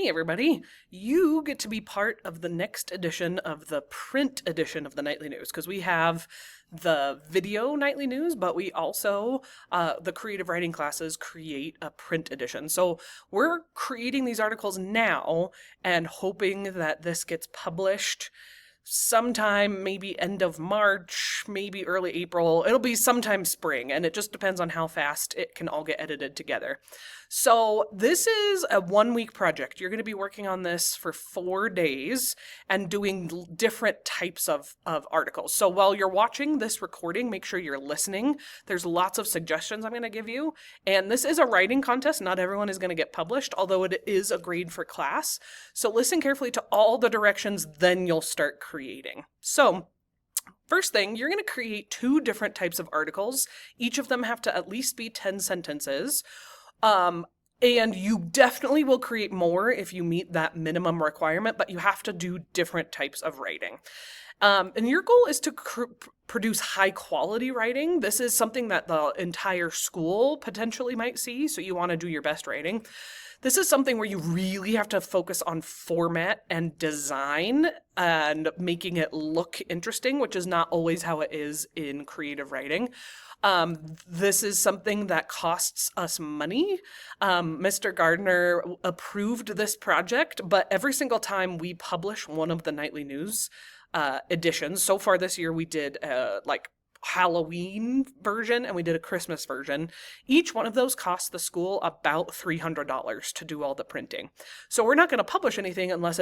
Hey everybody, you get to be part of the next edition of the print edition of the Nightly News because we have the video Nightly News, but we also, the creative writing classes create a print edition. So we're creating these articles now and hoping that this gets published sometime maybe end of March, maybe early April. It'll be sometime spring, and it just depends on how fast it can all get edited together. So this is a 1 week project. You're going to be working on this for 4 days and doing different types of articles. So while you're watching this recording, make sure you're listening. There's lots of suggestions I'm going to give you. And this is a writing contest. Not everyone is going to get published, although it is a grade for class. So listen carefully to all the directions, then you'll start creating. So first thing, you're going to create 2 different types of articles. Each of them have to at least be 10 sentences. And you definitely will create more if you meet that minimum requirement, but you have to do different types of writing. And your goal is to produce high quality writing. This is something that the entire school potentially might see, so you want to do your best writing. This is something where you really have to focus on format and design and making it look interesting, which is not always how it is in creative writing. This is something that costs us money. Mr. Gardner approved this project, but every single time we publish one of the Nightly News editions, so far this year we did like Halloween version and we did a Christmas version. Each one of those cost the school about $300 to do all the printing. So we're not going to publish anything unless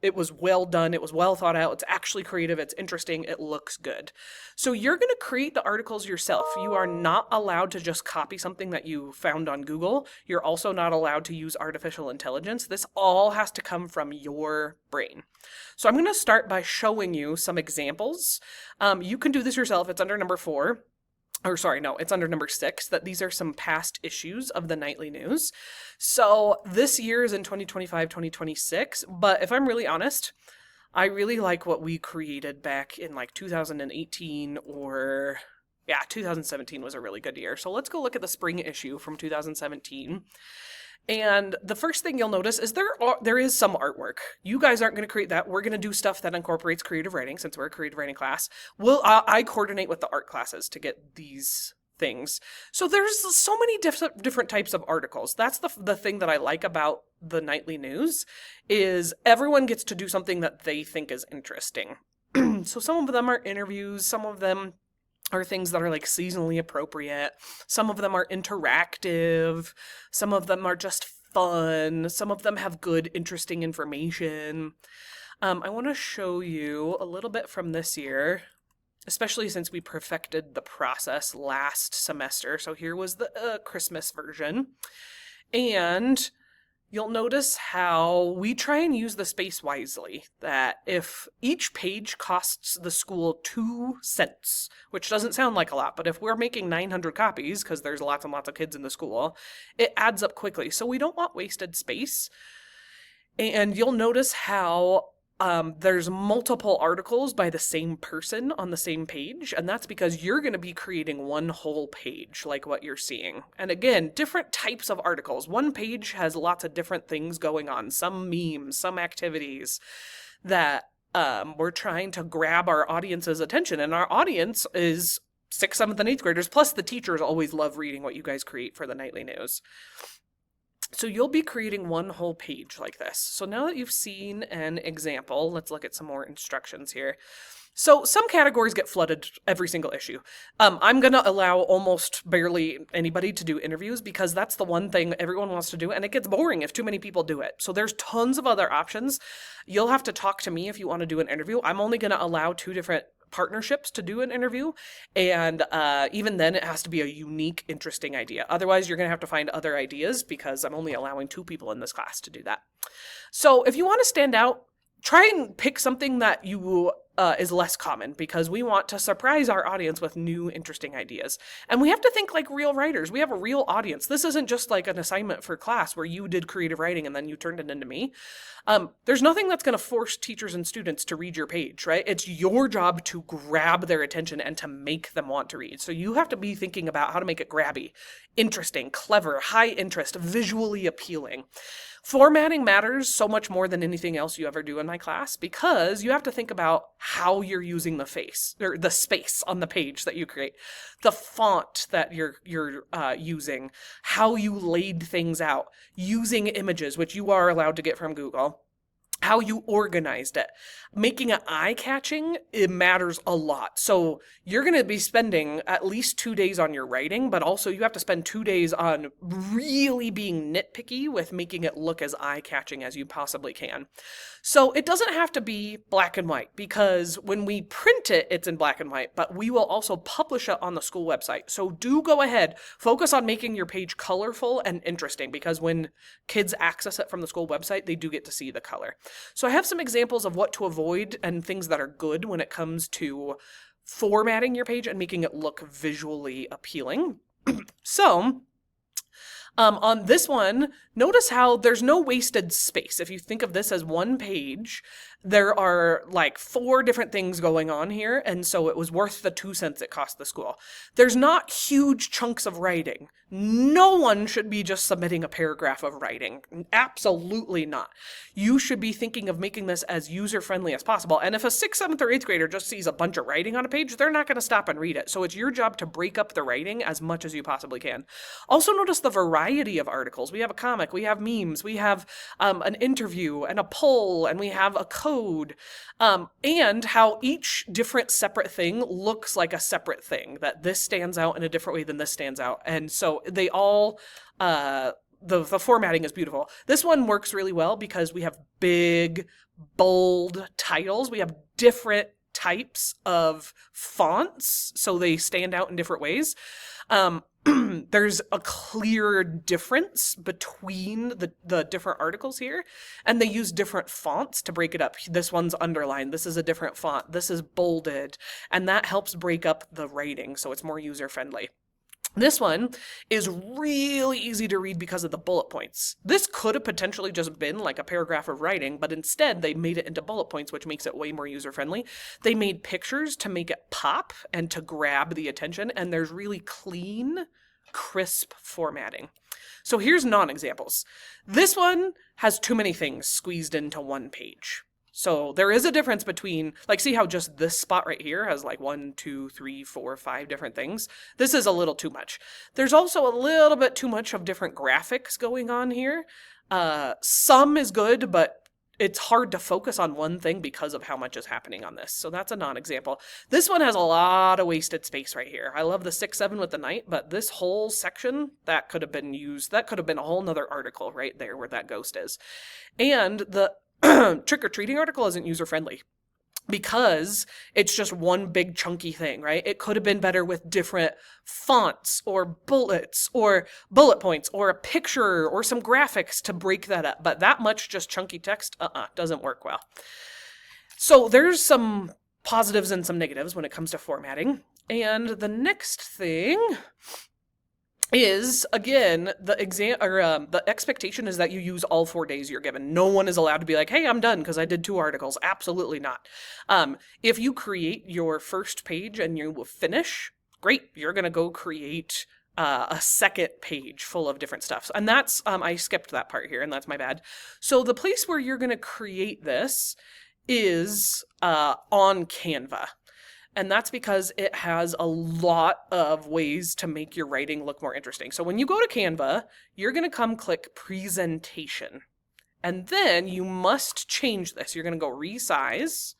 it was well done, it was well thought out, it's actually creative, it's interesting, it looks good. So you're going to create the articles yourself. You are not allowed to just copy something that you found on Google. You're also not allowed to use artificial intelligence. This all has to come from your brain. So I'm going to start by showing you some examples. You can do this yourself. It's under number 4. Or sorry, no, it's under number 6, that these are some past issues of the Nightly News. So this year is in 2025, 2026, but if I'm really honest, I really like what we created back in like 2018 or, yeah, 2017 was a really good year. So let's go look at the spring issue from 2017. And the first thing you'll notice is there is some artwork. You guys aren't going to create that. We're going to do stuff that incorporates creative writing since we're a creative writing class. I coordinate with the art classes to get these things. So there's so many different types of articles. That's the thing that I like about the Nightly News is everyone gets to do something that they think is interesting. So some of them are interviews, some of them are things that are like seasonally appropriate. Some of them are interactive. Some of them are just fun. Some of them have good, interesting information. I want to show you a little bit from this year, especially since we perfected the process last semester. So here was the Christmas version. And you'll notice how we try and use the space wisely, that if each page costs the school 2 cents, which doesn't sound like a lot, but if we're making 900 copies, because there's lots and lots of kids in the school, it adds up quickly. So we don't want wasted space. And you'll notice how there's multiple articles by the same person on the same page, and that's because you're going to be creating one whole page like what you're seeing. And again, different types of articles. One page has lots of different things going on, some memes, some activities that we're trying to grab our audience's attention, and our audience is 6th, 7th, and 8th graders, plus the teachers always love reading what you guys create for the Nightly News. So you'll be creating one whole page like this. So now that you've seen an example, let's look at some more instructions here. So some categories get flooded every single issue. I'm going to allow almost barely anybody to do interviews because that's the one thing everyone wants to do, and it gets boring if too many people do it. So there's tons of other options. You'll have to talk to me if you want to do an interview. I'm only going to allow 2 different partnerships to do an interview, and even then it has to be a unique, interesting idea. Otherwise, you're going to have to find other ideas because I'm only allowing 2 people in this class to do that. So if you want to stand out, try and pick something that you is less common, because we want to surprise our audience with new, interesting ideas. And we have to think like real writers. We have a real audience. This isn't just like an assignment for class where you did creative writing and then you turned it into me. There's nothing that's going to force teachers and students to read your page, right? It's your job to grab their attention and to make them want to read. So you have to be thinking about how to make it grabby, interesting, clever, high interest, visually appealing. Formatting matters so much more than anything else you ever do in my class, because you have to think about how you're using the space on the page that you create, the font that you're using, how you laid things out, using images, which you are allowed to get from Google, how you organized it. Making it eye-catching, it matters a lot. So you're going to be spending at least 2 days on your writing, but also you have to spend 2 days on really being nitpicky with making it look as eye-catching as you possibly can. So it doesn't have to be black and white, because when we print it, it's in black and white, but we will also publish it on the school website. So do go ahead, focus on making your page colorful and interesting, because when kids access it from the school website, they do get to see the color. So I have some examples of what to avoid and things that are good when it comes to formatting your page and making it look visually appealing. So on this one, notice how there's no wasted space. If you think of this as one page, there are like 4 different things going on here, and so it was worth the 2 cents it cost the school. There's not huge chunks of writing. No one should be just submitting a paragraph of writing. Absolutely not. You should be thinking of making this as user-friendly as possible. And if a 6th, 7th, or 8th grader just sees a bunch of writing on a page, they're not going to stop and read it. So it's your job to break up the writing as much as you possibly can. Also notice the variety of articles. We have a comic, we have memes, we have an interview and a poll, and we have a code, and how each different separate thing looks like a separate thing, that this stands out in a different way than this stands out. And so they all, the formatting is beautiful. This one works really well because we have big, bold titles. We have different types of fonts, so they stand out in different ways. There's a clear difference between the different articles here, and they use different fonts to break it up. This one's underlined, this is a different font, this is bolded, and that helps break up the writing so it's more user-friendly. This one is really easy to read because of the bullet points. This could have potentially just been like a paragraph of writing, but instead they made it into bullet points, which makes it way more user-friendly. They made pictures to make it pop and to grab the attention, and there's really clean, crisp formatting. So here's non-examples. This one has too many things squeezed into one page. So there is a difference between, like, see how just this spot right here has like 1, 2, 3, 4, 5 different things? This is a little too much. There's also a little bit too much of different graphics going on here. Some is good, but it's hard to focus on one thing because of how much is happening on this. So that's a non-example. This one has a lot of wasted space right here. I love the 6, 7 with the knight, but this whole section, that could have been used. That could have been a whole nother article right there where that ghost is. And the trick-or-treating article isn't user-friendly because it's just one big chunky thing, right? It could have been better with different fonts or bullets or bullet points or a picture or some graphics to break that up. But that much just chunky text, doesn't work well. So there's some positives and some negatives when it comes to formatting. And the next thing is, again, the expectation is that you use all 4 days you're given. No one is allowed to be like, hey, I'm done because I did 2 articles. Absolutely not. If you create your first page and you will finish, great. You're going to go create a second page full of different stuff. And that's, I skipped that part here, and that's my bad. So the place where you're going to create this is on Canva. And that's because it has a lot of ways to make your writing look more interesting. So when you go to Canva, you're going to come click Presentation. And then you must change this. You're going to go Resize.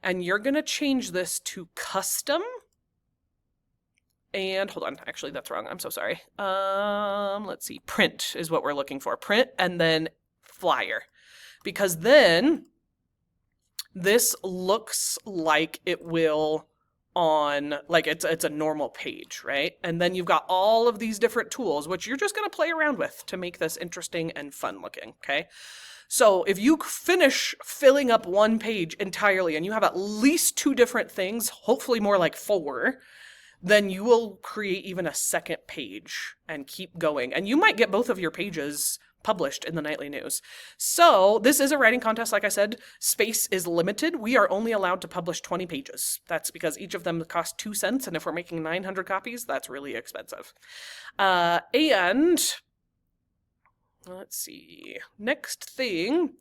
And you're going to change this to Custom. And hold on, actually that's wrong. I'm so sorry. Let's see. Print is what we're looking for. Print and then Flyer. Because then this looks like it will on, like it's a normal page, right? And then you've got all of these different tools, which you're just going to play around with to make this interesting and fun looking, okay? So if you finish filling up one page entirely and you have at least 2 different things, hopefully more like 4, then you will create even a second page and keep going. And you might get both of your pages published in the Nightly News. So this is a writing contest. Like I said, space is limited. We are only allowed to publish 20 pages. That's because each of them cost 2 cents. And if we're making 900 copies, that's really expensive. And let's see. Next thing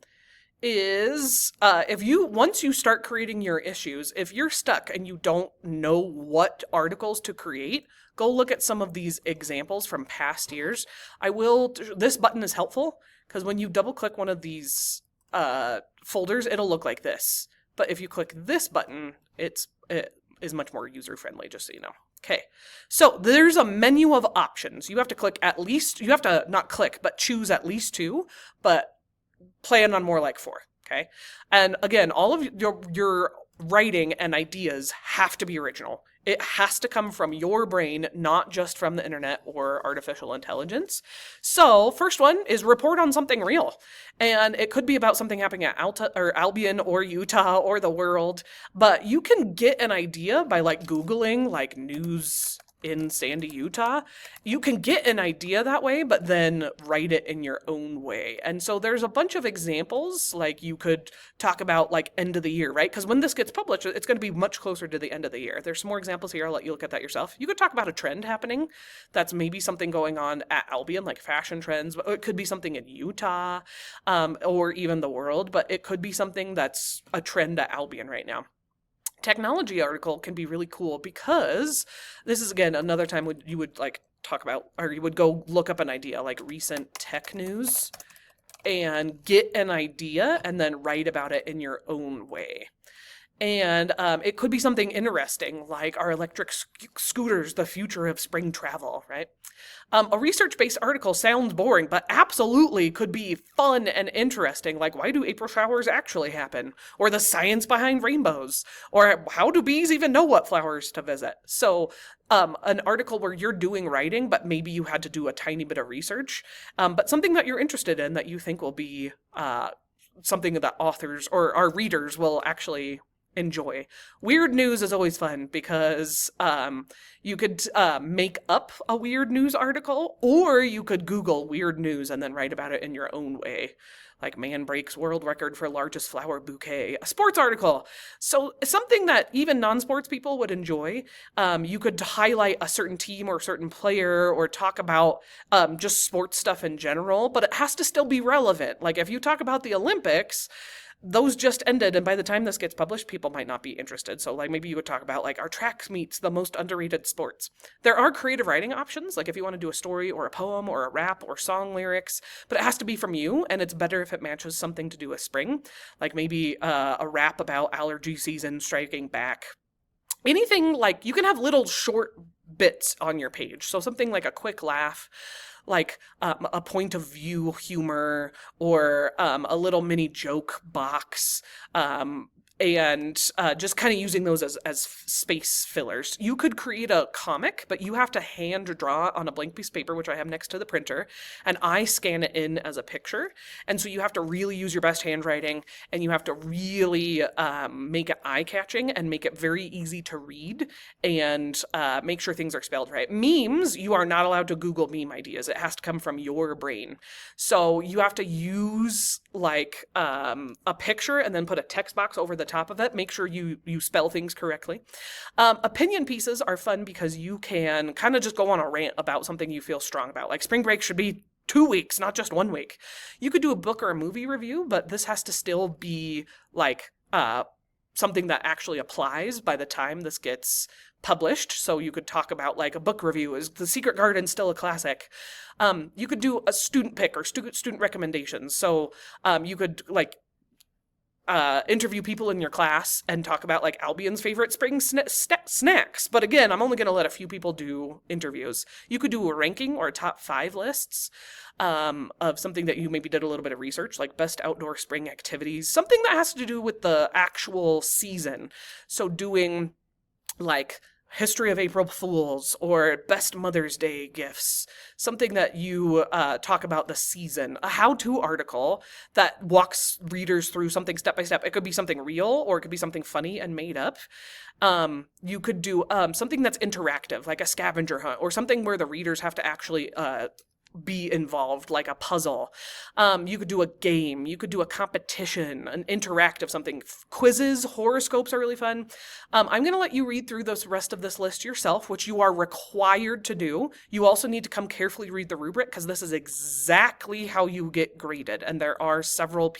is once you start creating your issues, if you're stuck and you don't know what articles to create, go look at some of these examples from past years. This button is helpful because when you double click one of these folders, it'll look like this. But if you click this button, it is much more user friendly, just so you know. Okay, so there's a menu of options. You have to not click, but choose at least 2, but plan on more like 4, okay? And again, all of your writing and ideas have to be original. It has to come from your brain, not just from the internet or artificial intelligence. So first one is report on something real. And it could be about something happening at Albion or Utah or the world, but you can get an idea by Googling news in Sandy, Utah. You can get an idea that way, but then write it in your own way. And so there's a bunch of examples, you could talk about end of the year, right? Because when this gets published, it's going to be much closer to the end of the year. There's some more examples here. I'll let you look at that yourself. You could talk about a trend happening. That's maybe something going on at Albion, like fashion trends, but it could be something in Utah, or even the world, but it could be something that's a trend at Albion right now. Technology article can be really cool because this is, again, another time when you would talk about, or you would go look up an idea like recent tech news and get an idea and then write about it in your own way. And it could be something interesting like, are electric scooters the future of spring travel, right? A research-based article sounds boring, but absolutely could be fun and interesting, like why do April showers actually happen? Or the science behind rainbows? Or how do bees even know what flowers to visit? So an article where you're doing writing, but maybe you had to do a tiny bit of research, but something that you're interested in that you think will be something that authors or our readers will actually enjoy. Weird news is always fun because you could make up a weird news article, or you could Google weird news and then write about it in your own way. Like man breaks world record for largest flower bouquet, a sports article. So something that even non-sports people would enjoy. You could highlight a certain team or a certain player or talk about just sports stuff in general, but it has to still be relevant. Like if you talk about the Olympics, those just ended, and by the time this gets published, people might not be interested. So maybe you would talk about our track meets, the most underrated sports. There are creative writing options, like if you want to do a story or a poem or a rap or song lyrics, but it has to be from you, and it's better if it matches something to do with spring, like maybe a rap about allergy season striking back. Anything you can have little short bits on your page. So something like a quick laugh, like a point of view humor, or a little mini joke box, and just kind of using those as space fillers. You could create a comic, but you have to hand draw on a blank piece of paper, which I have next to the printer, and I scan it in as a picture. And so you have to really use your best handwriting, and you have to really make it eye-catching and make it very easy to read, and make sure things are spelled right. Memes, you are not allowed to Google meme ideas. It has to come from your brain. So you have to use a picture and then put a text box over the top of it. Make sure you spell things correctly. Opinion pieces are fun because you can kind of just go on a rant about something you feel strong about. Like spring break should be 2 weeks, not just 1 week. You could do a book or a movie review, but this has to still be something that actually applies by the time this gets published. So you could talk about a book review. Is The Secret Garden still a classic? You could do a student pick or student recommendations. So you could interview people in your class and talk about Albion's favorite spring snacks. But again, I'm only going to let a few people do interviews. You could do a ranking or a top 5 lists of something that you maybe did a little bit of research, like best outdoor spring activities, something that has to do with the actual season. So doing history of April Fools or best Mother's Day gifts, something that you talk about the season, a how-to article that walks readers through something step by step. It could be something real or it could be something funny and made up. You could do something that's interactive, like a scavenger hunt, or something where the readers have to actually be involved, like a puzzle. You could do a game, you could do a competition, an interactive something. Quizzes, horoscopes are really fun. I'm going to let you read through the rest of this list yourself, which you are required to do. You also need to come carefully read the rubric because this is exactly how you get graded, and there are several